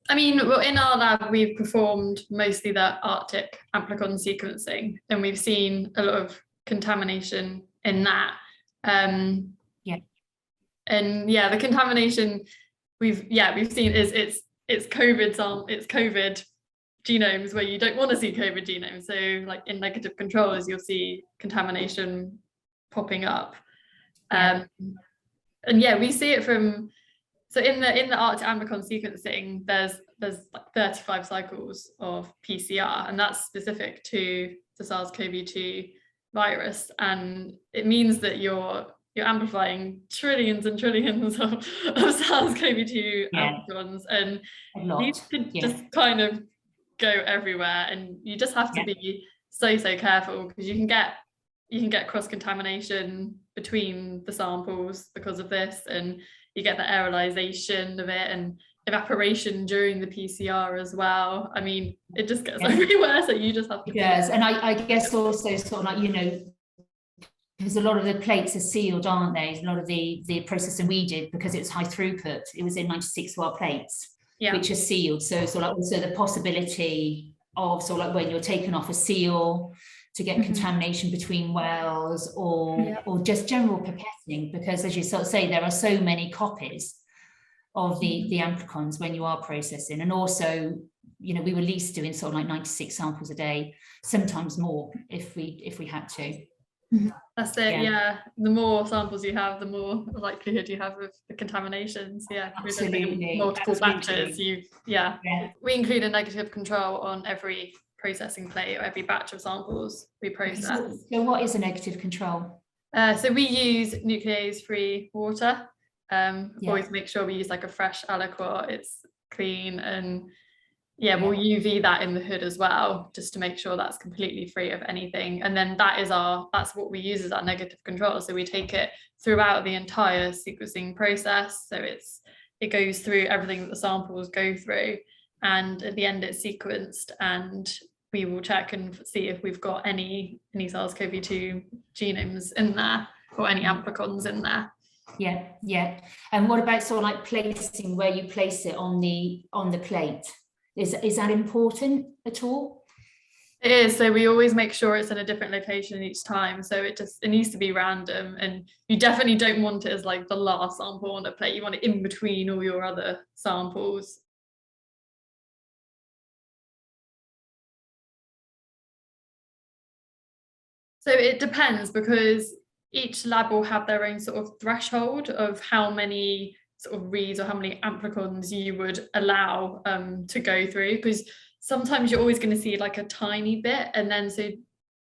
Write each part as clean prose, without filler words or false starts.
I mean, well, in our lab, we've performed mostly the Arctic amplicon sequencing, and we've seen a lot of contamination in that. Yeah. And yeah, the contamination we've seen is it's COVID genomes where you don't want to see COVID genomes. So like in negative controls, you'll see contamination popping up. And yeah, we see it from. So in the Arctic amplicon sequencing, there's like 35 cycles of PCR, and that's specific to the SARS-CoV-2 virus, and it means that you're amplifying trillions and trillions of SARS-CoV-2 amplicons, and these could just kind of go everywhere, and you just have to be so careful, because you can get cross-contamination between the samples because of this, and you get the aerolization of it and evaporation during the PCR as well. I mean, it just gets everywhere, so you just have to. Yes, and I guess also sort of like, you know, because a lot of the plates are sealed, aren't they? A lot of the processing we did, because it's high throughput, it was in 96 well plates, which are sealed. So sort of like also the possibility of sort of like when you're taking off a seal to get contamination between wells, or just general pipetting, because as you sort of say, there are so many copies of the amplicons when you are processing. And also, you know, we were at least doing sort of like 96 samples a day, sometimes more if we had to. That's it. Yeah, the more samples you have, the more likelihood you have of the contaminations. Yeah, absolutely. Multiple batches. We include a negative control on every processing plate or every batch of samples we process. So what is a negative control? So we use nuclease-free water. Always make sure we use like a fresh aliquot, it's clean, and we'll UV that in the hood as well, just to make sure that's completely free of anything. And then that's what we use as our negative control. So we take it throughout the entire sequencing process. So it goes through everything that the samples go through, and at the end it's sequenced, and we will check and see if we've got any SARS-CoV-2 genomes in there or any amplicons in there. Yeah. And what about sort of like placing, where you place it on the plate? Is that important at all? It is. So we always make sure it's in a different location each time. So it needs to be random, and you definitely don't want it as like the last sample on a plate. You want it in between all your other samples. So it depends, because each lab will have their own sort of threshold of how many sort of reads or how many amplicons you would allow to go through, because sometimes you're always going to see like a tiny bit, and then so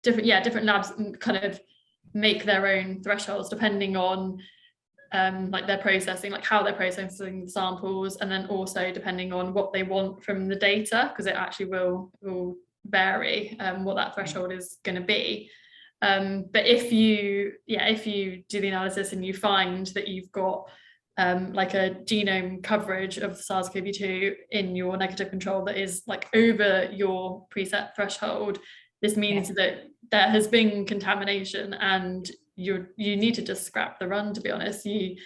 different labs kind of make their own thresholds depending on like their processing, like how they're processing the samples, and then also depending on what they want from the data, because it actually will vary what that threshold is going to be. But if you do the analysis and you find that you've got like a genome coverage of SARS-CoV-2 in your negative control that is like over your preset threshold, this means that there has been contamination, and you need to just scrap the run, to be honest. You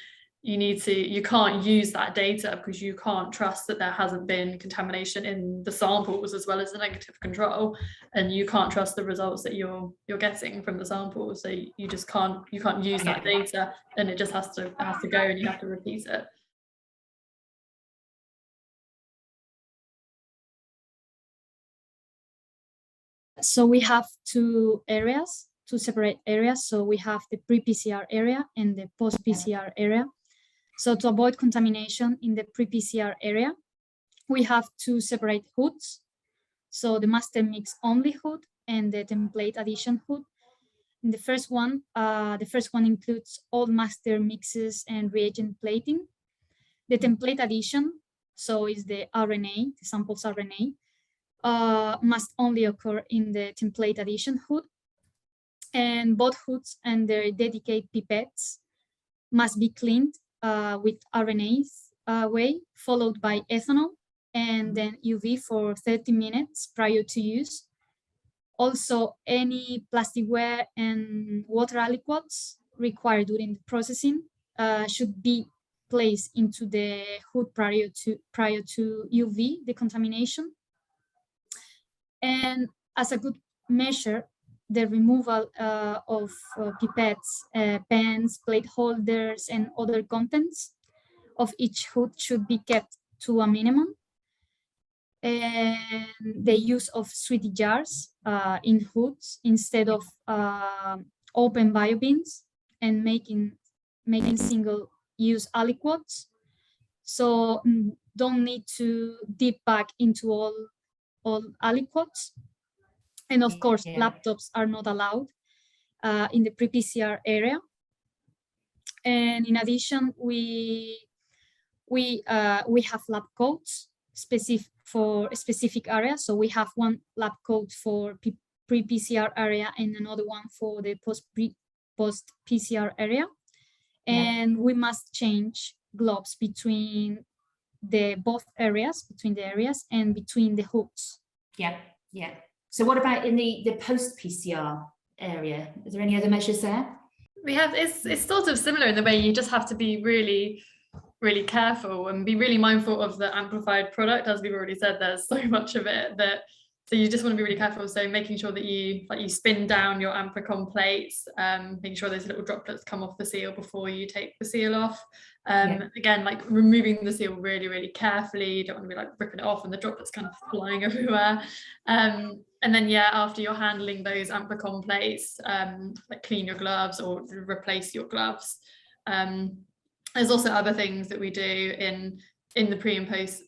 can't use that data, because you can't trust that there hasn't been contamination in the samples as well as the negative control, and you can't trust the results that you're getting from the samples. So you just can't use that data, and it just has to go, and you have to repeat it. So we have two separate areas. So we have the pre-PCR area and the post-PCR area. So to avoid contamination in the pre-PCR area, we have two separate hoods. So the master mix only hood and the template addition hood. In the first one includes all master mixes and reagent plating. The template addition, so is the RNA, the sample's RNA, must only occur in the template addition hood. And both hoods and their dedicated pipettes must be cleaned with RNAs way, followed by ethanol, and then UV for 30 minutes prior to use. Also, any plasticware and water aliquots required during the processing should be placed into the hood prior to UV decontamination. And as a good measure, the removal of pipettes, pens, plate holders, and other contents of each hood should be kept to a minimum. And the use of sweetie jars in hoods instead of open biobins, and making single-use aliquots. So don't need to dip back into all aliquots. And of course, laptops are not allowed in the pre-PCR area. And in addition, we have lab coats for specific areas. So we have one lab coat for pre-PCR area and another one for the post-PCR area. And we must change gloves between both areas, between the areas and between the hoods. Yeah. So what about in the post-PCR area? Is there any other measures there? We have, it's sort of similar in the way you just have to be really, really careful and be really mindful of the amplified product. As we've already said, there's so much of it that, so you just want to be really careful. So making sure that you spin down your amplicon plates, making sure those little droplets come off the seal before you take the seal off. Again, like removing the seal really, really carefully. You don't want to be like ripping it off and the droplets kind of flying everywhere. And then after you're handling those amplicon plates, like clean your gloves or replace your gloves. There's also other things that we do in the pre and post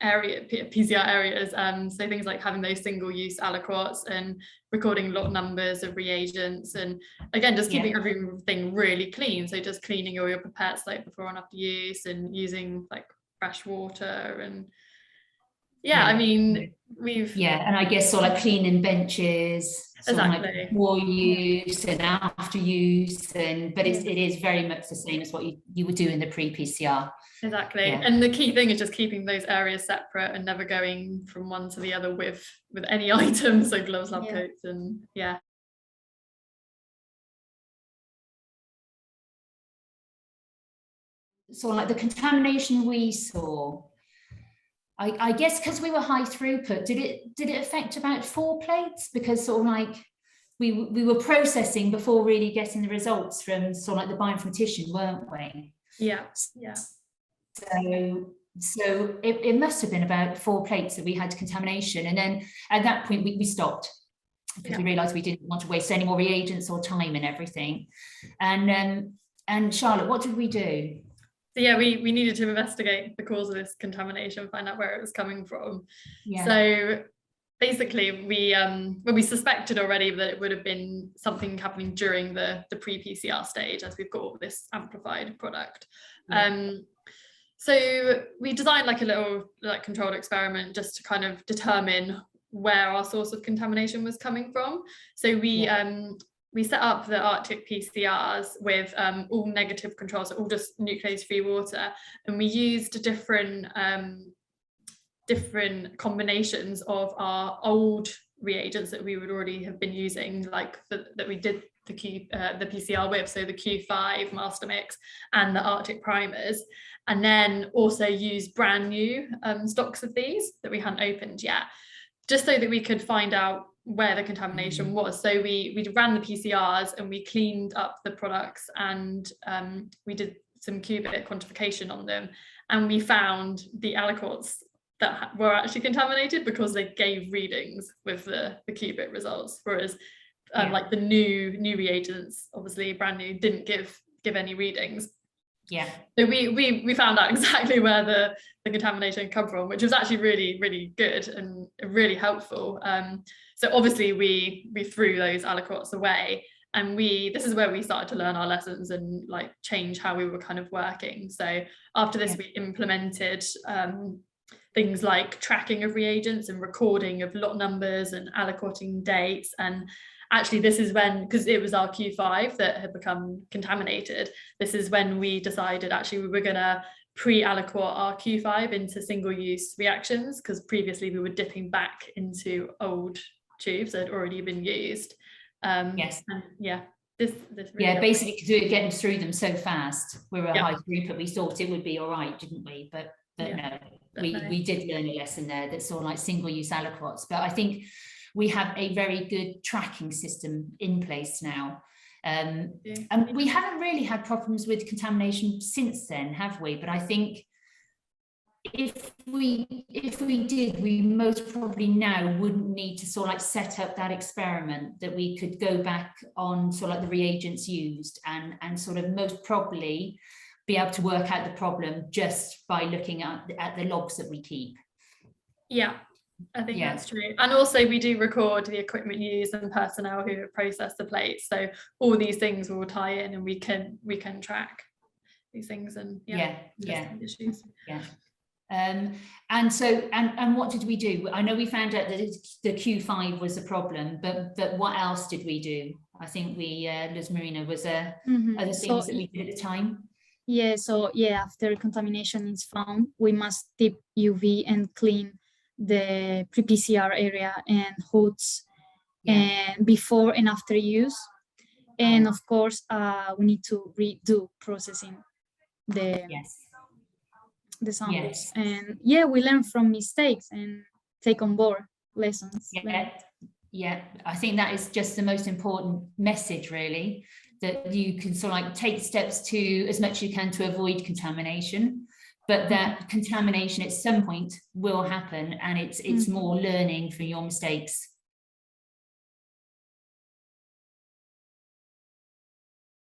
PCR areas, so things like having those single-use aliquots and recording lot numbers of reagents, and again just keeping everything really clean. So just cleaning all your pipettes like before and after use, and using like fresh water, and I mean we've and I guess sort of like cleaning benches, exactly, like before use and after use, but it is very much the same as what you would do in the pre-PCR. Exactly. And the key thing is just keeping those areas separate and never going from one to the other with any items, so gloves, lab coats, and So like the contamination we saw, I guess because we were high throughput, did it affect about 4 plates? Because sort of like we were processing before really getting the results from sort of like the bioinformatician, weren't we? Yeah. So it must have been about 4 plates that we had contamination, and then at that point we stopped because we realized we didn't want to waste any more reagents or time and everything. And Charlotte, what did we do? So we needed to investigate the cause of this contamination, find out where it was coming from. So basically we suspected already that it would have been something happening during the pre-PCR stage, as we've got all this amplified product. So we designed like a little controlled experiment just to kind of determine where our source of contamination was coming from. So we set up the Arctic PCRs with all negative controls, so all just nuclease-free water, and we used different combinations of our old reagents that we would already have been using, like that we did the PCR with, so the Q5 master mix and the Arctic primers, and then also use brand new stocks of these that we hadn't opened yet, just so that we could find out where the contamination was. So we ran the PCRs and we cleaned up the products, and we did some qubit quantification on them, and we found the aliquots that were actually contaminated because they gave readings with the qubit results, whereas like the new reagents, obviously brand new, didn't give any readings. So we found out exactly where the contamination come from, which was actually really, really good and really helpful. So obviously we threw those aliquots away, and this is where we started to learn our lessons and like change how we were kind of working. So after this we implemented things like tracking of reagents and recording of lot numbers and aliquoting dates. And actually this is when, because it was our Q5 that had become contaminated, this is when we decided actually we were going to pre-aliquot our Q5 into single-use reactions, because previously we were dipping back into old tubes that had already been used. this really yeah, basically because we were getting through them so fast. We were a Yeah. high throughput. We thought it would be all right, didn't we? But Yeah. no, we did learn a lesson there that's sort of like single-use aliquots. But I think we have a very good tracking system in place now. And we haven't really had problems with contamination since then, have we? But I think if we did, we most probably now wouldn't need to sort of like set up that experiment, that we could go back on sort of like the reagents used and sort of most probably be able to work out the problem just by looking at the logs that we keep. Yeah, I think that's true. And also we do record the equipment used and personnel who have processed the plates. So all these things will tie in, and we can track these things and issues. Yeah. And so what did we do? I know we found out that the Q5 was a problem, but what else did we do? I think we, Liz Marina, was other things that we did at the time. Yeah, so after contamination is found, we must dip UV and clean the pre-PCR area and hoods and before and after use. And of course, we need to redo processing the samples. And we learn from mistakes and take on board lessons. Yeah, I think that is just the most important message, really, that you can sort of like take steps to as much as you can to avoid contamination, but that contamination at some point will happen, and it's more learning from your mistakes